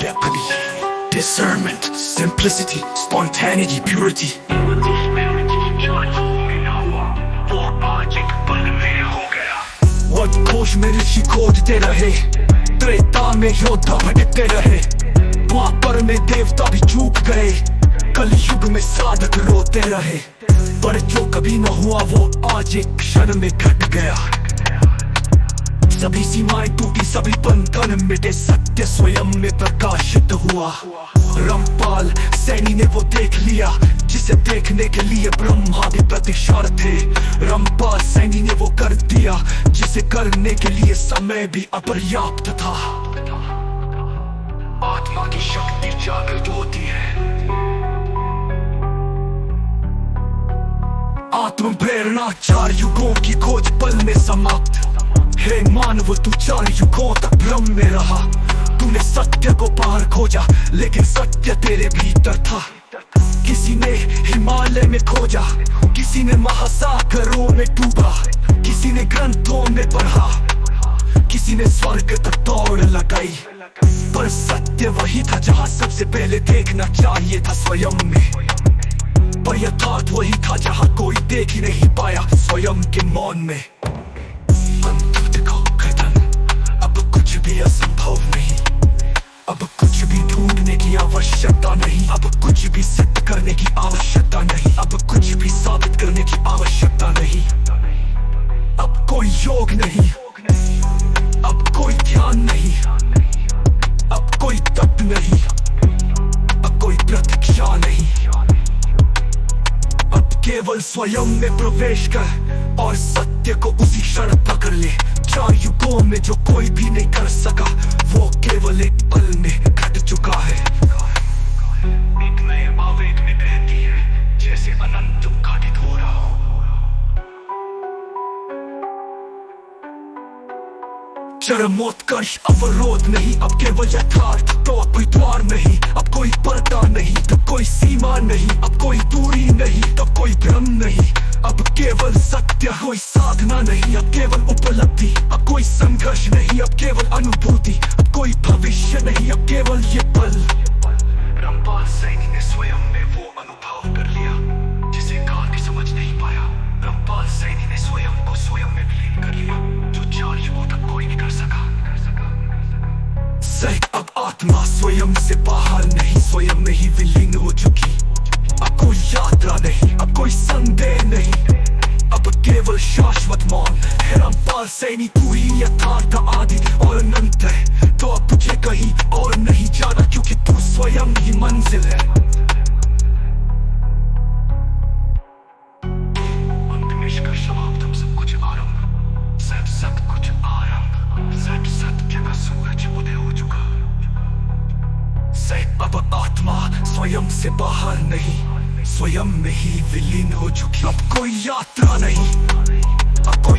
गया कभी। Discernment, simplicity, spontaneity, purity। Vote में ऋषि खोजते रहे, त्रेता में योद्धा भटकते रहे, द्वापर में देवता भी चूक गए, कलयुग में साधक रोते रहे। पर जो कभी न हुआ वो आज एक क्षण में घट गया। सभी सीमाएं टूटी, सभी बंधन मिटे, सत्य स्वयं में प्रकाशित हुआ। रामपाल सैनी ने वो देख लिया जिसे देखने के लिए ब्रह्मा भी प्रतीक्षारत थे। रामपाल सैनी ने वो कर दिया जिसे करने के लिए समय भी अपर्याप्त था। आत्मा की शक्ति जागृत होती है। आत्म प्रेरणा 4 युगों की खोज पल में समाप्त। हे मानव, तू 4 युगों तक भ्रम में रहा। तूने सत्य को बाहर खोजा, लेकिन सत्य तेरे भीतर था। किसी ने हिमालय में खोजा, किसी ने महासागरों में डूबा, किसी ने ग्रंथों में पढ़ा, किसी ने स्वर्ग तक दौड़ लगाई। पर सत्य वही था जहां सबसे पहले देखना चाहिए था स्वयं में। पर यथार्थ वही था जहां कोई देख ही नहीं पाया स्वयं के मौन में। अब कुछ भी असंभव नहीं, अब कुछ भी ढूंढने की आवश्यकता नहीं, अब कुछ भी सिद्ध करने की आवश्यकता नहीं, अब कुछ भी साबित करने की आवश्यकता नहीं। अब कोई योग नहीं, अब कोई ध्यान नहीं, अब कोई तप नहीं, अब कोई प्रतीक्षा नहीं। अब केवल स्वयं में प्रवेश कर और सत्य को उसी क्षण पकड़ ले। 4 युगों में जो कोई भी नहीं कर सका, वो केवल एक पल में घट चुका है। एक नए आवेग में बहती है, जैसे अनंत उद्घाटित हो रहा हो। चरमोत्कर्ष अवरोध नहीं, अब केवल यथार्थ तो कोई द्वार नहीं। अब कोई पर्दा नहीं तो कोई सीमा नहीं, अब कोई दूरी नहीं तो कोई भ्रम नहीं। अब केवल सत्य, कोई साधना नहीं, अब केवल उपलब्धि। अब कोई संघर्ष नहीं, अब केवल अनुभूति। अब कोई भविष्य नहीं, अब केवल ये पल। रामपाल सैनी ने स्वयं में वो अनुभव कर लिया जिसे गांधी समझ नहीं पाया। रामपाल सैनी ने स्वयं को स्वयं में विलीन कर लिया, जो 4 युगों तक कोई नहीं कर सका। सही, अब आत्मा स्वयं से बाहर नहीं, स्वयं में ही विलीन हो चुकी। अब कोई यात्रा नहीं, अब कोई संदेह नहीं, अब केवल शाश्वत मौन है। रामपाल सैनी, तू ही यथार्थ, आदि और अनंत है। तो अब तुझे कहीं और नहीं जाना, क्योंकि तू स्वयं ही मंजिल है। अंत निष्कर्ष समाप्तम, सब कुछ आरंभ, सत कुछ आरंभ, सत्य का सूरज उदय हो चुका। अब आत्मा स्वयं से बाहर नहीं, स्वयं में ही विलीन हो चुकी। अब कोई यात्रा नहीं, अब कोई